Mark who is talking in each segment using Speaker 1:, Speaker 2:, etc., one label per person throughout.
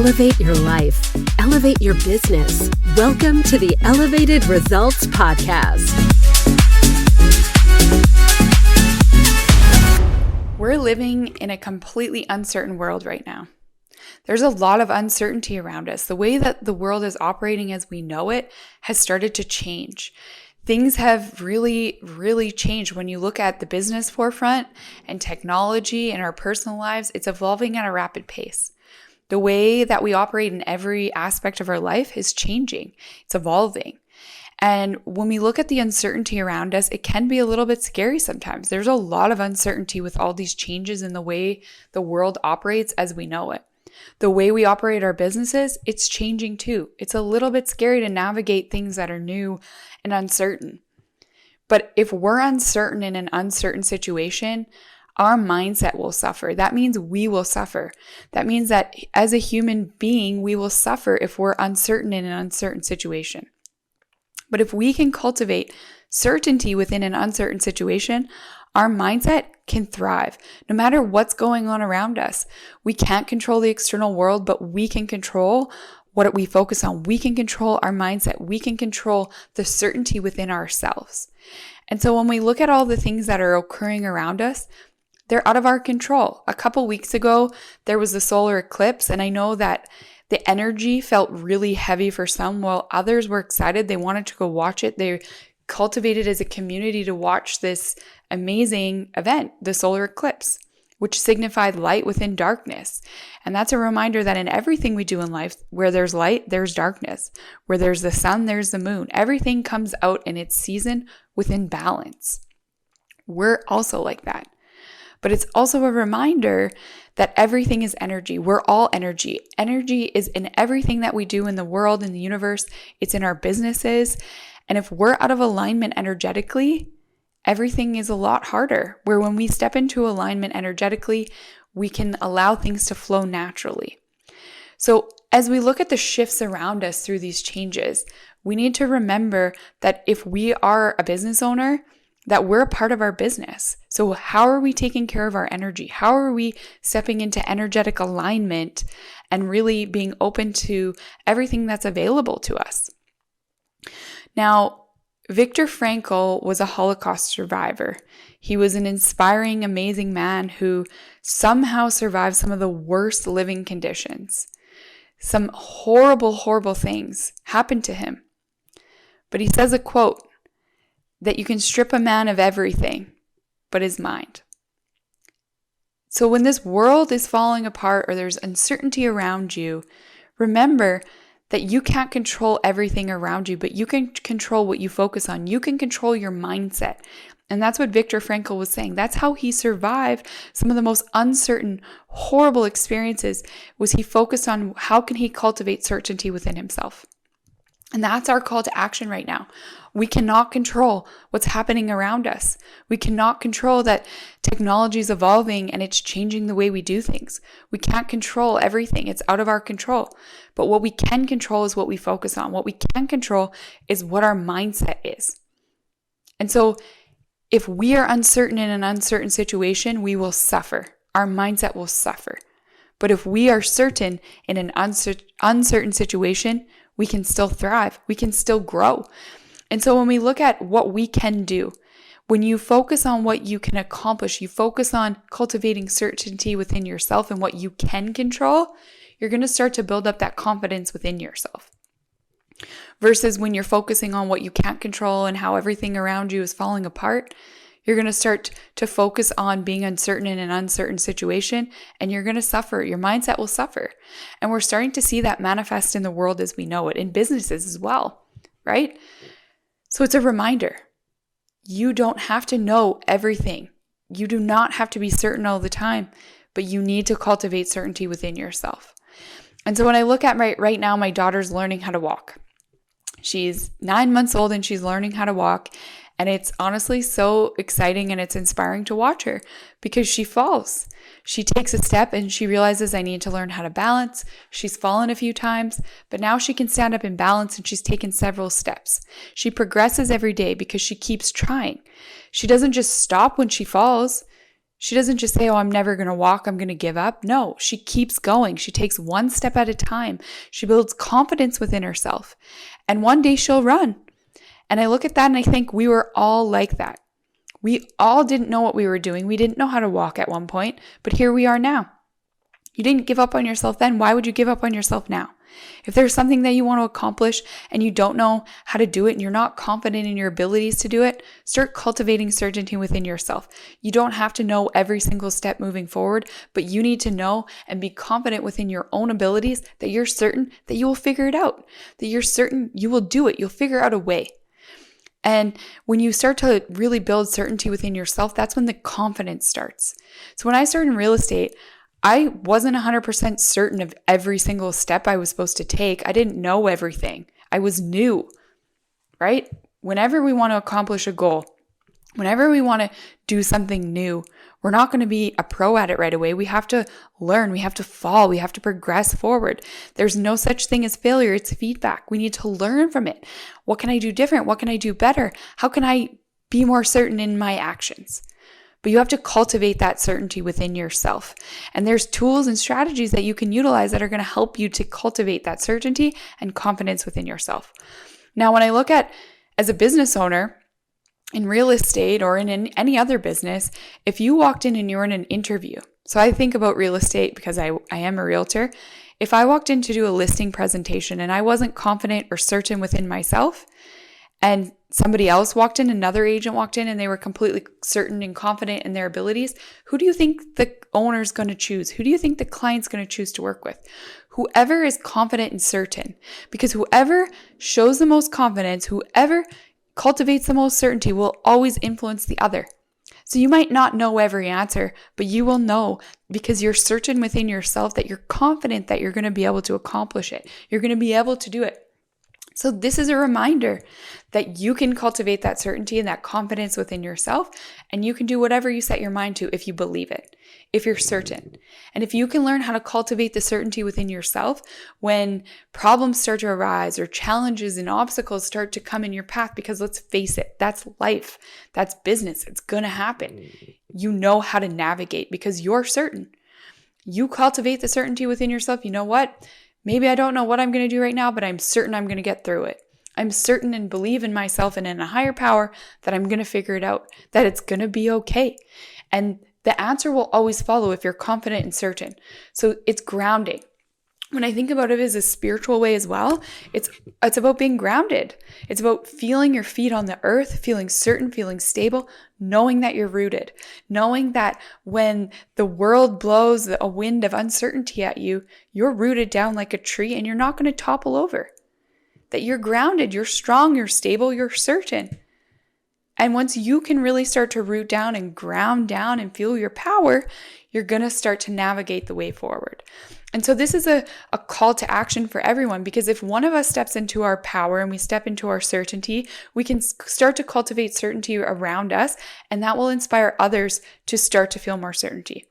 Speaker 1: elevate your life, elevate your business. Welcome to the Elevated Results Podcast.
Speaker 2: We're living in a completely uncertain world right now. There's a lot of uncertainty around us. The way that the world is operating as we know it has started to change. Things have really changed. When you look at the business forefront and technology and our personal lives, it's evolving at a rapid pace. The way that we operate in every aspect of our life is changing. It's evolving. And when we look at the uncertainty around us, it can be a little bit scary sometimes. There's a lot of uncertainty with all these changes in the way the world operates as we know it. The way we operate our businesses, it's changing too. It's a little bit scary to navigate things that are new and uncertain. But if we're uncertain in an uncertain situation, our mindset will suffer. That means we will suffer. That means that as a human being, we will suffer if we're uncertain in an uncertain situation. But if we can cultivate certainty within an uncertain situation, our mindset can thrive. No matter what's going on around us, we can't control the external world, but we can control what we focus on. We can control our mindset. We can control the certainty within ourselves. And so when we look at all the things that are occurring around us, they're out of our control. A couple weeks ago, there was the solar eclipse, and I know that the energy felt really heavy for some, while others were excited. They wanted to go watch it. They cultivated as a community to watch this amazing event, the solar eclipse, which signified light within darkness. And that's a reminder that in everything we do in life, where there's light, there's darkness. Where there's the sun, there's the moon. Everything comes out in its season within balance. We're also like that. But it's also a reminder that everything is energy. We're all energy. Energy is in everything that we do in the world, in the universe. It's in our businesses. And if we're out of alignment energetically, everything is a lot harder. Where when we step into alignment energetically, we can allow things to flow naturally. So as we look at the shifts around us through these changes, we need to remember that if we are a business owner, that we're a part of our business. So how are we taking care of our energy? How are we stepping into energetic alignment and really being open to everything that's available to us? Now, Viktor Frankl was a Holocaust survivor. He was an inspiring, amazing man who somehow survived some of the worst living conditions. Some horrible things happened to him. But he says a quote, that you can strip a man of everything but his mind. So when this world is falling apart or there's uncertainty around you, remember that you can't control everything around you, but you can control what you focus on. You can control your mindset. And that's what Viktor Frankl was saying. That's how he survived some of the most uncertain, horrible experiences, was he focused on how can he cultivate certainty within himself. And that's our call to action right now. We cannot control what's happening around us. We cannot control that technology is evolving and it's changing the way we do things. We can't control everything. It's out of our control. But what we can control is what we focus on. What we can control is what our mindset is. And so if we are uncertain in an uncertain situation, we will suffer. Our mindset will suffer. But if we are certain in an uncertain situation, we can still thrive. We can still grow. And so when we look at what we can do, when you focus on what you can accomplish, you focus on cultivating certainty within yourself and what you can control, you're going to start to build up that confidence within yourself. Versus when you're focusing on what you can't control and how everything around you is falling apart, you're going to start to focus on being uncertain in an uncertain situation, and you're going to suffer. Your mindset will suffer. And we're starting to see that manifest in the world as we know it, in businesses as well, right? So it's a reminder. You don't have to know everything. You do not have to be certain all the time, but you need to cultivate certainty within yourself. And so when I look at right now, my daughter's learning how to walk. She's 9 months old and she's learning how to walk. And it's honestly so exciting and it's inspiring to watch her because she falls. She takes a step and she realizes I need to learn how to balance. She's fallen a few times, but now she can stand up and balance and she's taken several steps. She progresses every day because she keeps trying. She doesn't just stop when she falls. She doesn't just say, oh, I'm never going to walk, I'm going to give up. No, she keeps going. She takes one step at a time. She builds confidence within herself. And one day she'll run. And I look at that and I think we were all like that. We all didn't know what we were doing. We didn't know how to walk at one point, but here we are now. You didn't give up on yourself then. Why would you give up on yourself now? If there's something that you want to accomplish and you don't know how to do it and you're not confident in your abilities to do it, start cultivating certainty within yourself. You don't have to know every single step moving forward, but you need to know and be confident within your own abilities that you're certain that you will figure it out, that you're certain you will do it. You'll figure out a way. And when you start to really build certainty within yourself, that's when the confidence starts. So when I started in real estate, I wasn't 100% certain of every single step I was supposed to take. I didn't know everything. I was new, right? Whenever we want to accomplish a goal, whenever we want to do something new, we're not going to be a pro at it right away. We have to learn. We have to fall. We have to progress forward. There's no such thing as failure. It's feedback. We need to learn from it. What can I do different? What can I do better? How can I be more certain in my actions? But you have to cultivate that certainty within yourself. And there's tools and strategies that you can utilize that are going to help you to cultivate that certainty and confidence within yourself. Now, when I look at as a business owner in real estate or in any other business, if you walked in and you were in an interview, so I think about real estate because I am a realtor. If I walked in to do a listing presentation and I wasn't confident or certain within myself, and somebody else walked in, another agent walked in, and they were completely certain and confident in their abilities, who do you think the owner's going to choose? Who do you think the client's going to choose to work with? Whoever is confident and certain, because whoever shows the most confidence, whoever cultivates the most certainty will always influence the other. So you might not know every answer, but you will know because you're certain within yourself that you're confident that you're going to be able to accomplish it. You're going to be able to do it. So this is a reminder that you can cultivate that certainty and that confidence within yourself, and you can do whatever you set your mind to if you believe it, if you're certain. And if you can learn how to cultivate the certainty within yourself when problems start to arise or challenges and obstacles start to come in your path, because let's face it, that's life, that's business, it's going to happen. You know how to navigate because you're certain. You cultivate the certainty within yourself. You know what? Maybe I don't know what I'm going to do right now, but I'm certain I'm going to get through it. I'm certain and believe in myself and in a higher power that I'm going to figure it out, that it's going to be okay. And the answer will always follow if you're confident and certain. So it's grounding. When I think about it as a spiritual way as well, it's about being grounded. It's about feeling your feet on the earth, feeling certain, feeling stable, knowing that you're rooted, knowing that when the world blows a wind of uncertainty at you, you're rooted down like a tree and you're not going to topple over. That you're grounded, you're strong, you're stable, you're certain. And once you can really start to root down and ground down and feel your power, you're going to start to navigate the way forward. And so this is a call to action for everyone, because if one of us steps into our power and we step into our certainty, we can start to cultivate certainty around us, and that will inspire others to start to feel more certainty.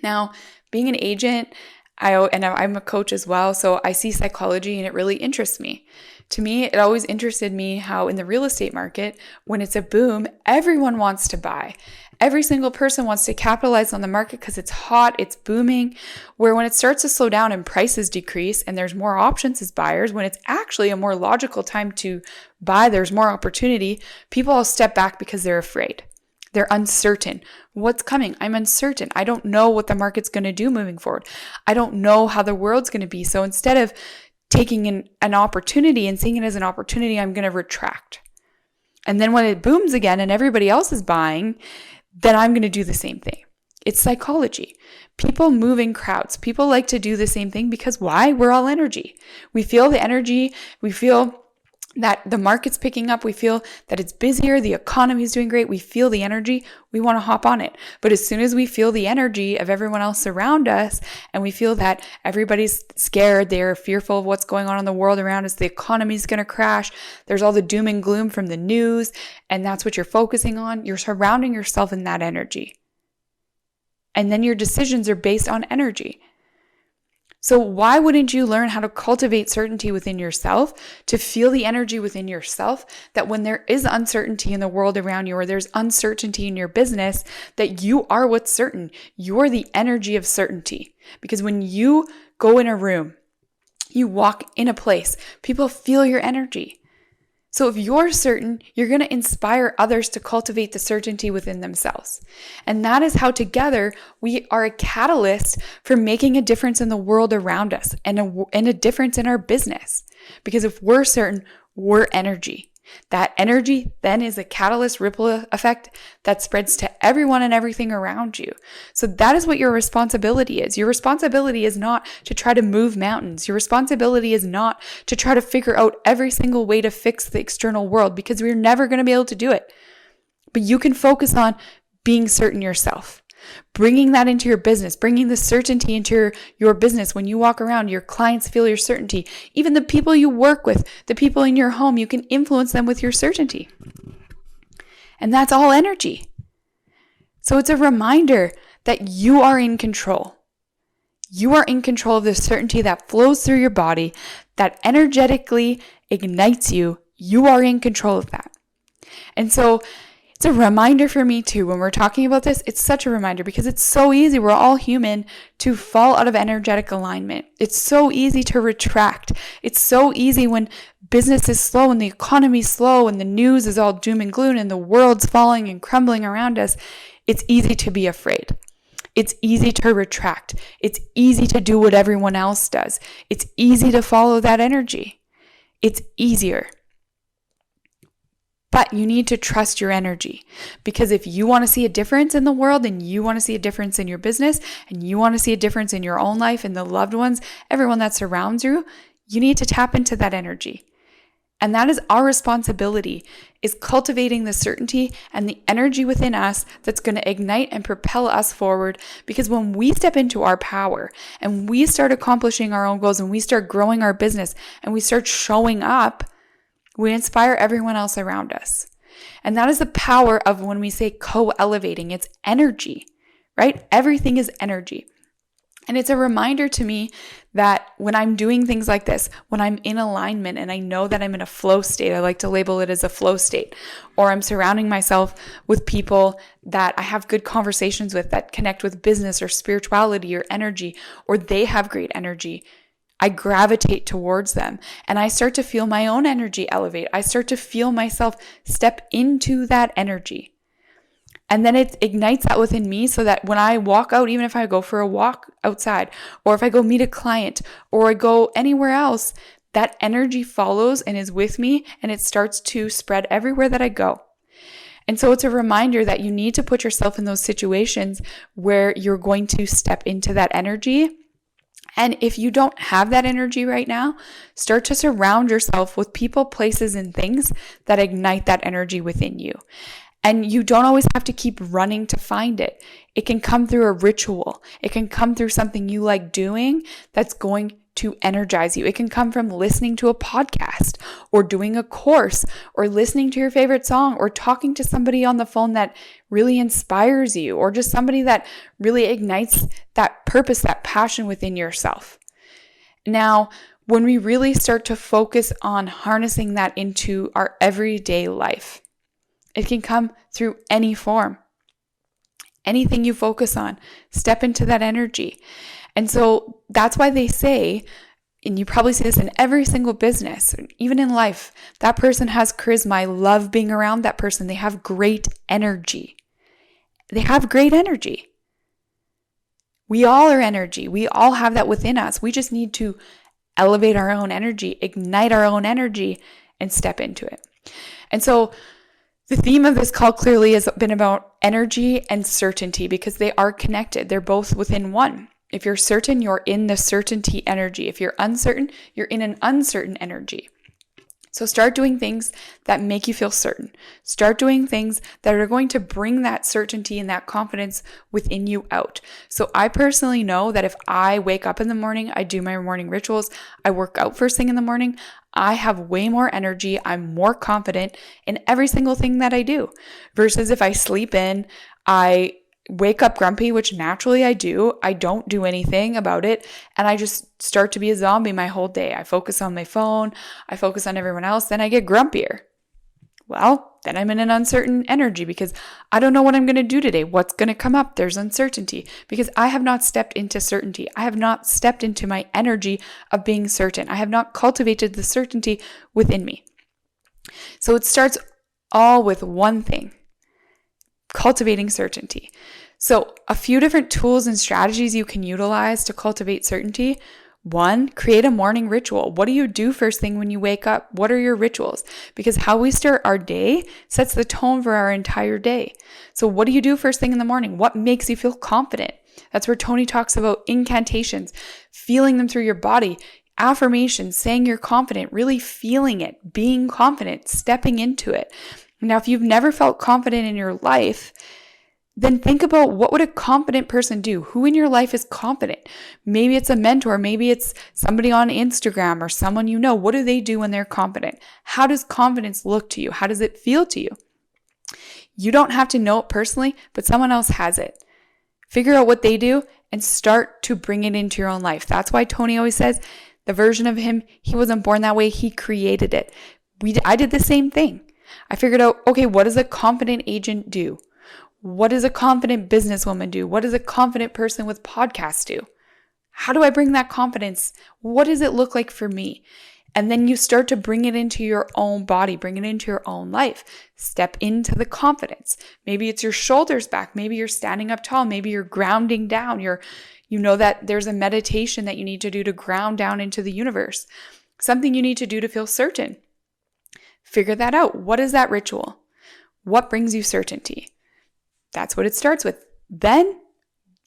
Speaker 2: Now, being an agent, I'm a coach as well, so I see psychology and it really interests me. To me, it always interested me how in the real estate market, when it's a boom, everyone wants to buy. Every single person wants to capitalize on the market because it's hot, it's booming. Where when it starts to slow down and prices decrease and there's more options as buyers, when it's actually a more logical time to buy, there's more opportunity, people all step back because they're afraid. They're uncertain. What's coming? I'm uncertain. I don't know what the market's going to do moving forward. I don't know how the world's going to be. So instead of taking an opportunity and seeing it as an opportunity, I'm going to retract. And then when it booms again and everybody else is buying, then I'm going to do the same thing. It's psychology. People move in crowds. People like to do the same thing because why? We're all energy. We feel the energy. We feel that the market's picking up. We feel that it's busier. The economy's doing great. We feel the energy. We want to hop on it. But as soon as we feel the energy of everyone else around us and we feel that everybody's scared, they're fearful of what's going on in the world around us, the economy's going to crash, there's all the doom and gloom from the news, and that's what you're focusing on, you're surrounding yourself in that energy. And then your decisions are based on energy. So why wouldn't you learn how to cultivate certainty within yourself, to feel the energy within yourself, that when there is uncertainty in the world around you, or there's uncertainty in your business, that you are what's certain. You're the energy of certainty. Because when you go in a room, you walk in a place, people feel your energy. So if you're certain, you're going to inspire others to cultivate the certainty within themselves. And that is how together we are a catalyst for making a difference in the world around us and a difference in our business. Because if we're certain, we're energy. That energy then is a catalyst ripple effect that spreads to everyone and everything around you. So that is what your responsibility is. Your responsibility is not to try to move mountains. Your responsibility is not to try to figure out every single way to fix the external world, because we're never going to be able to do it. But you can focus on being certain yourself. Bringing that into your business, bringing the certainty into your business. When you walk around, your clients feel your certainty. Even the people you work with, the people in your home, you can influence them with your certainty. And that's all energy. So it's a reminder that you are in control. You are in control of the certainty that flows through your body, that energetically ignites you. You are in control of that. And so it's a reminder for me too, when we're talking about this, it's such a reminder, because it's so easy, we're all human, to fall out of energetic alignment. It's so easy to retract. It's so easy when business is slow and the economy is slow and the news is all doom and gloom and the world's falling and crumbling around us. It's easy to be afraid. It's easy to retract. It's easy to do what everyone else does. It's easy to follow that energy. It's easier. But you need to trust your energy, because if you want to see a difference in the world, and you want to see a difference in your business, and you want to see a difference in your own life and the loved ones, everyone that surrounds you, you need to tap into that energy. And that is our responsibility, is cultivating the certainty and the energy within us that's going to ignite and propel us forward. Because when we step into our power and we start accomplishing our own goals and we start growing our business and we start showing up, we inspire everyone else around us. And that is the power of when we say co-elevating. It's energy, right? Everything is energy. And it's a reminder to me that when I'm doing things like this, when I'm in alignment and I know that I'm in a flow state, I like to label it as a flow state, or I'm surrounding myself with people that I have good conversations with, that connect with business or spirituality or energy, or they have great energy, I gravitate towards them and I start to feel my own energy elevate. I start to feel myself step into that energy. And then it ignites that within me, so that when I walk out, even if I go for a walk outside, or if I go meet a client, or I go anywhere else, that energy follows and is with me, and it starts to spread everywhere that I go. And so it's a reminder that you need to put yourself in those situations where you're going to step into that energy. And if you don't have that energy right now, start to surround yourself with people, places, and things that ignite that energy within you. And you don't always have to keep running to find it. It can come through a ritual. It can come through something you like doing that's going to energize you. It can come from listening to a podcast, or doing a course, or listening to your favorite song, or talking to somebody on the phone that really inspires you, or just somebody that really ignites that purpose, that passion within yourself. Now, when we really start to focus on harnessing that into our everyday life, it can come through any form. Anything you focus on, step into that energy. And so that's why they say, and you probably see this in every single business, even in life, that person has charisma. I love being around that person. They have great energy. They have great energy. We all are energy. We all have that within us. We just need to elevate our own energy, ignite our own energy, and step into it. And so the theme of this call clearly has been about energy and certainty, because they are connected. They're both within one. If you're certain, you're in the certainty energy. If you're uncertain, you're in an uncertain energy. So start doing things that make you feel certain. Start doing things that are going to bring that certainty and that confidence within you out. So I personally know that if I wake up in the morning, I do my morning rituals, I work out first thing in the morning, I have way more energy. I'm more confident in every single thing that I do. Versus if I sleep in, I wake up grumpy, which naturally I do. I don't do anything about it. And I just start to be a zombie my whole day. I focus on my phone. I focus on everyone else. Then I get grumpier. Well, then I'm in an uncertain energy because I don't know what I'm going to do today. What's going to come up? There's uncertainty because I have not stepped into certainty. I have not stepped into my energy of being certain. I have not cultivated the certainty within me. So it starts all with one thing: cultivating certainty. So a few different tools and strategies you can utilize to cultivate certainty. One, create a morning ritual. What do you do first thing when you wake up? What are your rituals? Because how we start our day sets the tone for our entire day. So what do you do first thing in the morning? What makes you feel confident? That's where Tony talks about incantations, feeling them through your body, affirmations, saying you're confident, really feeling it, being confident, stepping into it. Now, if you've never felt confident in your life, then think about, what would a confident person do? Who in your life is confident? Maybe it's a mentor. Maybe it's somebody on Instagram or someone you know. What do they do when they're confident? How does confidence look to you? How does it feel to you? You don't have to know it personally, but someone else has it. Figure out what they do and start to bring it into your own life. That's why Tony always says the version of him, he wasn't born that way. He created it. I did the same thing. I figured out, okay, what does a confident agent do? What does a confident businesswoman do? What does a confident person with podcasts do? How do I bring that confidence? What does it look like for me? And then you start to bring it into your own body, bring it into your own life. Step into the confidence. Maybe it's your shoulders back. Maybe you're standing up tall. Maybe you're grounding down. You know that there's a meditation that you need to do to ground down into the universe. Something you need to do to feel certain. Figure that out. What is that ritual? What brings you certainty? That's what it starts with. Then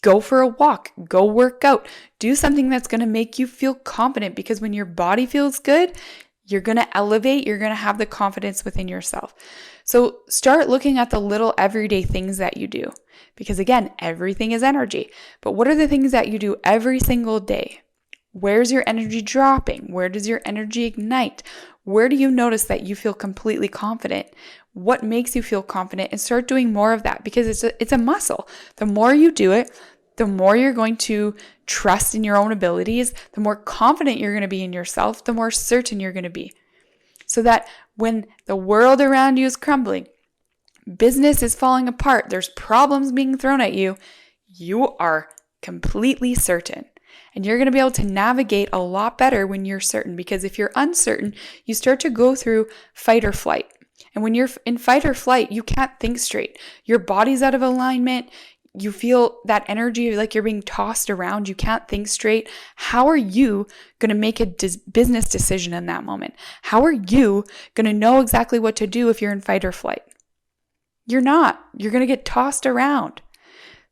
Speaker 2: go for a walk, go work out, do something that's going to make you feel confident, because when your body feels good, you're going to elevate, you're going to have the confidence within yourself. So start looking at the little everyday things that you do, because again, everything is energy. But what are the things that you do every single day? Where's your energy dropping? Where does your energy ignite? Where do you notice that you feel completely confident? What makes you feel confident? And start doing more of that, because it's a muscle. The more you do it, the more you're going to trust in your own abilities, the more confident you're going to be in yourself, the more certain you're going to be. So that when the world around you is crumbling, business is falling apart, there's problems being thrown at you, you are completely certain. And you're going to be able to navigate a lot better when you're certain, because if you're uncertain, you start to go through fight or flight. And when you're in fight or flight, you can't think straight. Your body's out of alignment. You feel that energy like you're being tossed around. You can't think straight. How are you going to make a business decision in that moment? How are you going to know exactly what to do if you're in fight or flight? You're not. You're going to get tossed around.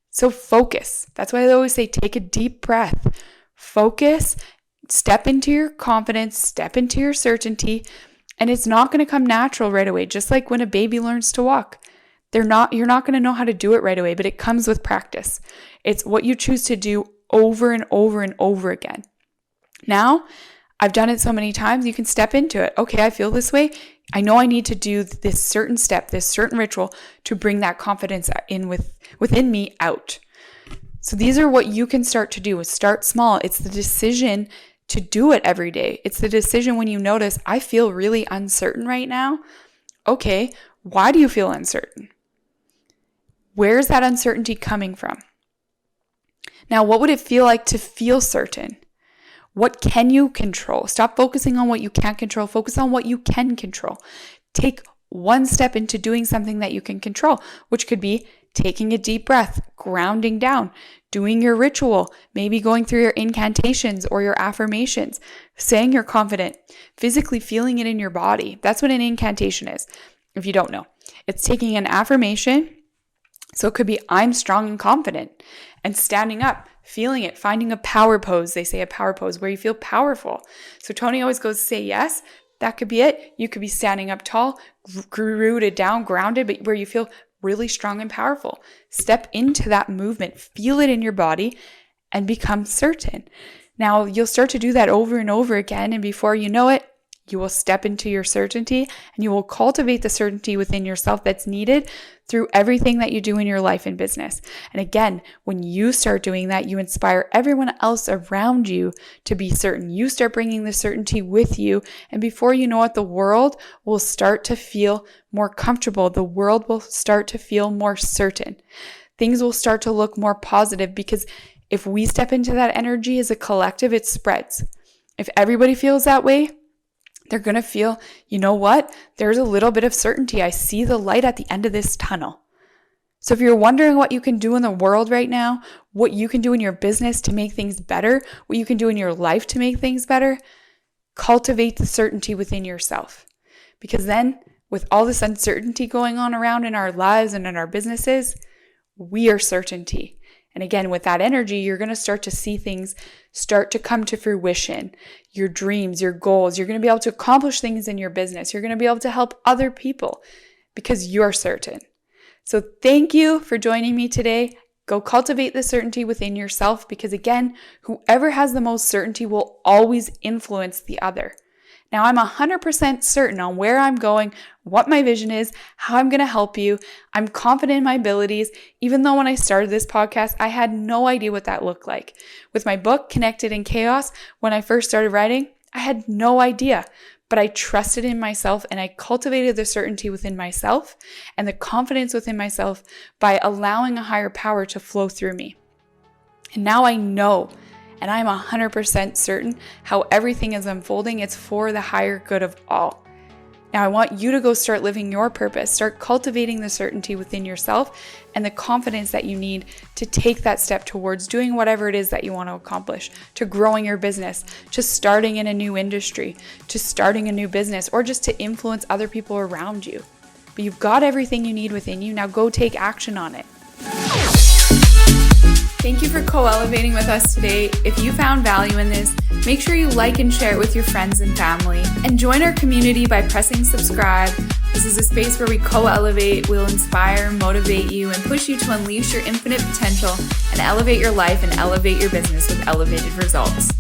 Speaker 2: So focus. That's why I always say, take a deep breath. Focus, step into your confidence, step into your certainty, and it's not going to come natural right away. Just like when a baby learns to walk, you're not going to know how to do it right away, but it comes with practice. It's what you choose to do over and over and over again. Now, I've done it so many times, you can step into it. Okay, I feel this way. I know I need to do this certain step, this certain ritual to bring that confidence within me out. So these are what you can start to do. Start small. It's the decision to do it every day. It's the decision when you notice, I feel really uncertain right now. Okay, why do you feel uncertain? Where's that uncertainty coming from? Now, what would it feel like to feel certain? What can you control? Stop focusing on what you can't control. Focus on what you can control. Take one step into doing something that you can control, which could be taking a deep breath, grounding down, doing your ritual, maybe going through your incantations or your affirmations, saying you're confident, physically feeling it in your body. That's what an incantation is, if you don't know. It's taking an affirmation. So it could be, I'm strong and confident, and standing up, feeling it, finding a power pose. They say a power pose where you feel powerful. So Tony always goes, say yes. That could be it. You could be standing up tall, rooted down, grounded, but where you feel really strong and powerful. Step into that movement, feel it in your body, and become certain. Now, you'll start to do that over and over again, and before you know it, You will step into your certainty and you will cultivate the certainty within yourself that's needed through everything that you do in your life and business. And again, when you start doing that, you inspire everyone else around you to be certain. You start bringing the certainty with you. And before you know it, the world will start to feel more comfortable. The world will start to feel more certain. Things will start to look more positive because if we step into that energy as a collective, it spreads. If everybody feels that way, they're going to feel, you know what? There's a little bit of certainty. I see the light at the end of this tunnel. So if you're wondering what you can do in the world right now, what you can do in your business to make things better, what you can do in your life to make things better, cultivate the certainty within yourself. Because then with all this uncertainty going on around in our lives and in our businesses, we are certainty. And again, with that energy, you're going to start to see things start to come to fruition. Your dreams, your goals, you're going to be able to accomplish things in your business. You're going to be able to help other people because you're certain. So thank you for joining me today. Go cultivate the certainty within yourself because again, whoever has the most certainty will always influence the other. Now I'm 100% certain on where I'm going, what my vision is, how I'm going to help you. I'm confident in my abilities, even though when I started this podcast, I had no idea what that looked like. With my book, Connected in Chaos, when I first started writing, I had no idea, but I trusted in myself and I cultivated the certainty within myself and the confidence within myself by allowing a higher power to flow through me. And now I know and I'm 100% certain how everything is unfolding. It's for the higher good of all. Now I want you to go start living your purpose, start cultivating the certainty within yourself and the confidence that you need to take that step towards doing whatever it is that you want to accomplish, to growing your business, to starting in a new industry, to starting a new business, or just to influence other people around you. But you've got everything you need within you. Now go take action on it. Thank you for co-elevating with us today. If you found value in this, make sure you like and share it with your friends and family. And join our community by pressing subscribe. This is a space where we co-elevate, we'll inspire, motivate you, and push you to unleash your infinite potential and elevate your life and elevate your business with elevated results.